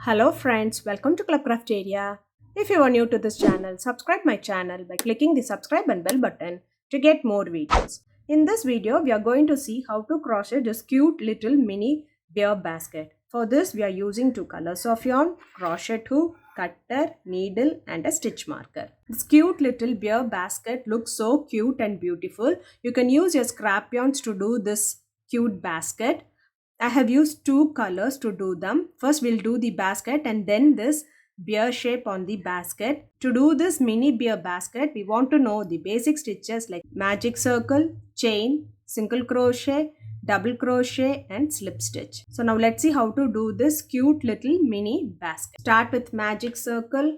Hello friends, welcome to Club Crafteria. If you are new to this channel, subscribe my channel by clicking the subscribe and bell button to get more videos. In this video, we are going to see how to crochet this cute little mini bear basket. For this, we are using two colors of yarn, crochet hook, cutter, needle and a stitch marker. This cute little bear basket looks so cute and beautiful. You can use your scrap yarns to do this cute basket. I have used two colors to do them. First we'll do the basket and then this bear shape on the basket. To do this mini bear basket, we want to know the basic stitches like magic circle, chain, single crochet, double crochet and slip stitch. So now let's see how to do this cute little mini basket. Start with magic circle,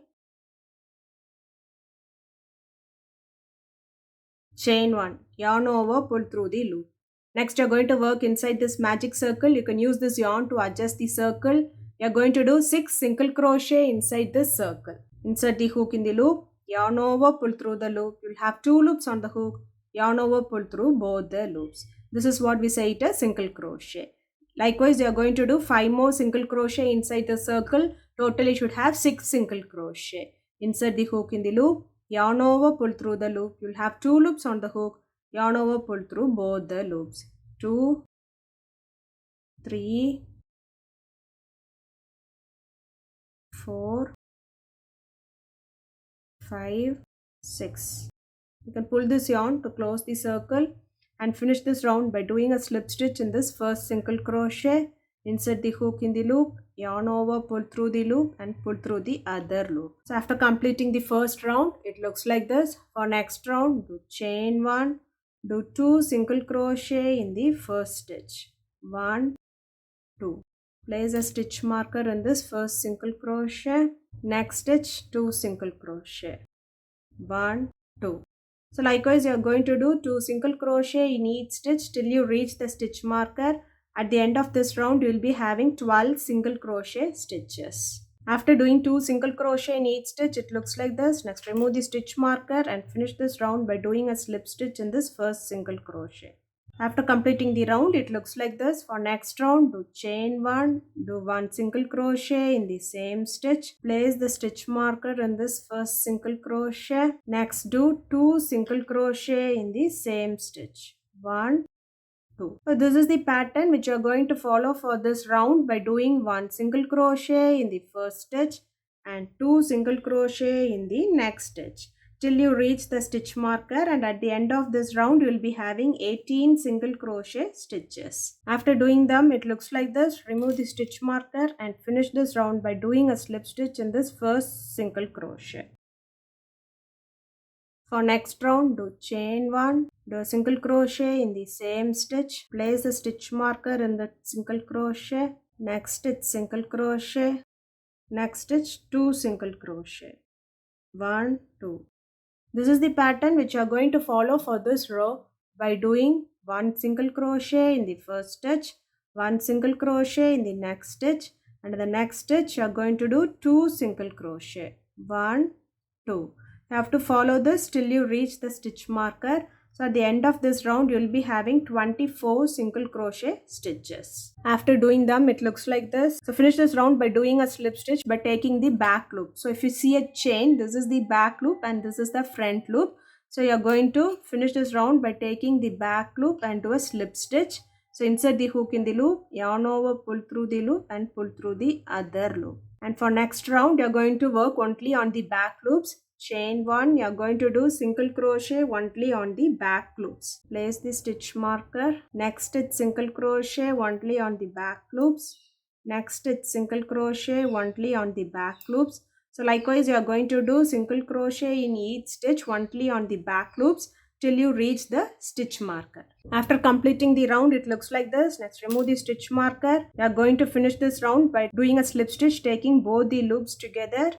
chain 1, yarn over, pull through the loop. Next, you're going to work inside this magic circle. You can use this yarn to adjust the circle. You're going to do 6 single crochet inside this circle. Insert the hook in the loop, yarn over, pull through the loop. You'll have 2 loops on the hook, yarn over, pull through both the loops. This is what we say it as single crochet. Likewise, you're going to do 5 more single crochet inside the circle. Totally should have 6 single crochet. Insert the hook in the loop, yarn over, pull through the loop. You'll have 2 loops on the hook, yarn over, pull through both the loops. 2, 3, 4, 5, 6. You can pull this yarn to close the circle and finish this round by doing a slip stitch in this first single crochet. Insert the hook in the loop, yarn over, pull through the loop and pull through the other loop. So after completing the first round, it looks like this. For next round, do chain 1, do 2 single crochet in the first stitch. 1, 2. Place a stitch marker in this first single crochet. Next stitch, 2 single crochet. 1, 2. So likewise, you are going to do 2 single crochet in each stitch till you reach the stitch marker. At the end of this round, you will be having 12 single crochet stitches. After doing 2 single crochet in each stitch, it looks like this. Next, remove the stitch marker and finish this round by doing a slip stitch in this first single crochet. After completing the round, it looks like this. For next round, do chain 1, do 1 single crochet in the same stitch. Place the stitch marker in this first single crochet. Next, do 2 single crochet in the same stitch. 1, 2. So this is the pattern which you are going to follow for this round by doing 1 single crochet in the first stitch and 2 single crochet in the next stitch till you reach the stitch marker, and at the end of this round you will be having 18 single crochet stitches. After doing them, it looks like this. Remove the stitch marker and finish this round by doing a slip stitch in this first single crochet. For next round, do chain 1, do a single crochet in the same stitch. Place the stitch marker in the single crochet. Next stitch, single crochet. Next stitch, 2 single crochet. 1, 2. This is the pattern which you are going to follow for this row by doing 1 single crochet in the first stitch, 1 single crochet in the next stitch, and in the next stitch you are going to do 2 single crochet. 1, 2. You have to follow this till you reach the stitch marker. So at the end of this round, you will be having 24 single crochet stitches. After doing them, it looks like this. So finish this round by doing a slip stitch by taking the back loop. So if you see a chain, this is the back loop and this is the front loop. So you are going to finish this round by taking the back loop and do a slip stitch. So insert the hook in the loop, yarn over, pull through the loop and pull through the other loop. And for next round, you are going to work only on the back loops. Chain 1, you are going to do single crochet only on the back loops. Place the stitch marker. Next stitch, single crochet only on the back loops. Next stitch, single crochet only on the back loops. So likewise, you are going to do single crochet in each stitch only on the back loops till you reach the stitch marker. After completing the round, it looks like this. Next, remove the stitch marker. You are going to finish this round by doing a slip stitch, taking both the loops together.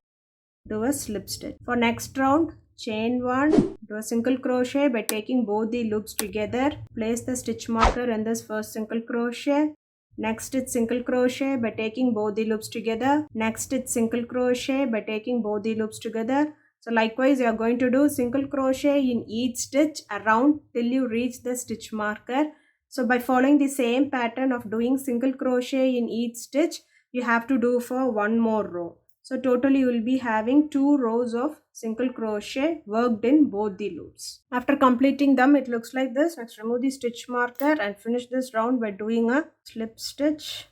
Do a slip stitch. For next round, chain 1, do a single crochet by taking both the loops together. Place the stitch marker in this first single crochet. Next stitch, single crochet by taking both the loops together. Next stitch, single crochet by taking both the loops together. So likewise, you are going to do single crochet in each stitch around till you reach the stitch marker. So by following the same pattern of doing single crochet in each stitch, you have to do for one more row. So totally you will be having 2 rows of single crochet worked in both the loops. After completing them, it looks like this. Next, remove the stitch marker and finish this round by doing a slip stitch.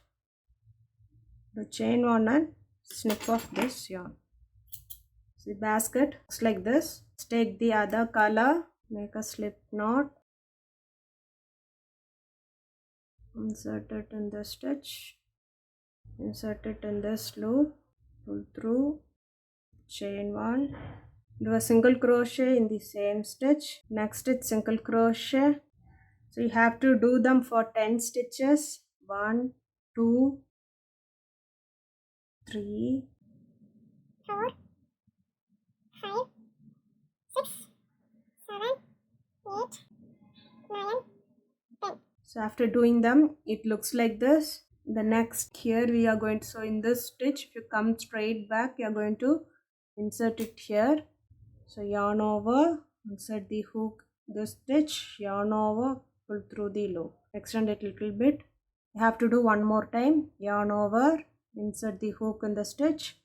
Do chain 1 and snip off this yarn. The basket looks like this. Let's take the other color, make a slip knot, insert it in the stitch, insert it in this loop, pull through, chain 1, do a single crochet in the same stitch. Next it's single crochet. So you have to do them for 10 stitches. 1, 2, 3, 4, 5, 6, 7, 8, 9, 10. So after doing them, it looks like this. The next here we are going to, so in this stitch, if you come straight back, you are going to insert it here. So yarn over, insert the hook, this stitch, yarn over, pull through the loop, extend it a little bit. You have to do one more time. Yarn over, insert the hook in the stitch,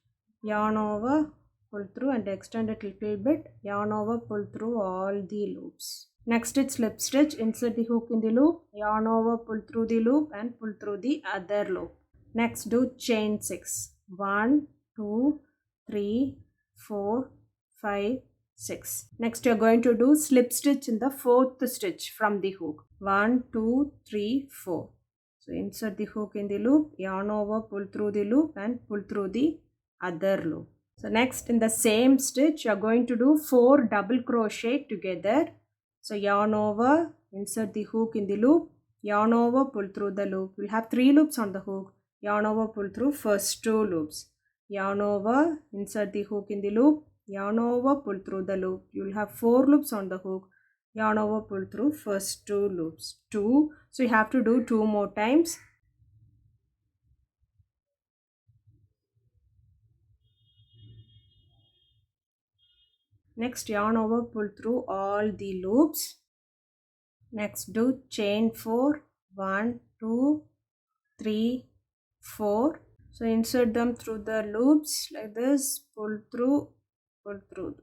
yarn over, pull through and extend it a little bit, yarn over, pull through all the loops. Next it's slip stitch, insert the hook in the loop, yarn over, pull through the loop and pull through the other loop. Next do chain 6. 1, 2, 3, 4, 5, 6. Next you are going to do slip stitch in the 4th stitch from the hook. 1, 2, 3, 4. So insert the hook in the loop, yarn over, pull through the loop and pull through the other loop. So next in the same stitch you are going to do 4 double crochet together. So yarn over, insert the hook in the loop, yarn over, pull through the loop. We'll have 3 loops on the hook. Yarn over, pull through first 2 loops. Yarn over, insert the hook in the loop, yarn over, pull through the loop. You will have 4 loops on the hook. Yarn over, pull through first 2 loops. 2. So you have to do 2 more times. Next yarn over, pull through all the loops. Next do chain 4. 1, 2, 3, 4. So insert them through the loops like this, pull through, pull through.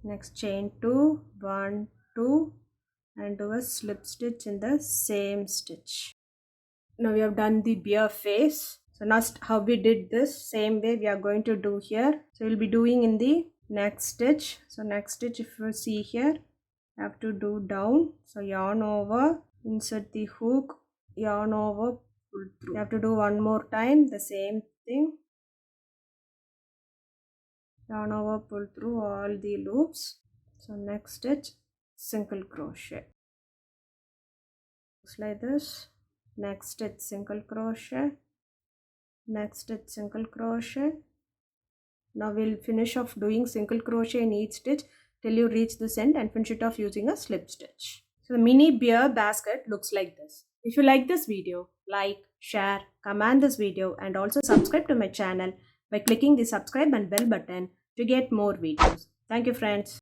Next chain 2, 1, 2 and do a slip stitch in the same stitch. Now we have done the bear face. So now how we did this, same way we are going to do here. So we'll be doing in the next stitch. So next stitch, if you see here, have to do down. So yarn over, insert the hook, yarn over, pull through. You have to do one more time the same thing. Yarn over, pull through all the loops. So next stitch, single crochet. Looks like this. Next stitch, single crochet. Next stitch, single crochet. Now we'll finish off doing single crochet in each stitch till you reach this end and finish it off using a slip stitch. So the mini bear basket looks like this. If you like this video, like, share, comment this video and also subscribe to my channel by clicking the subscribe and bell button to get more videos. Thank you friends.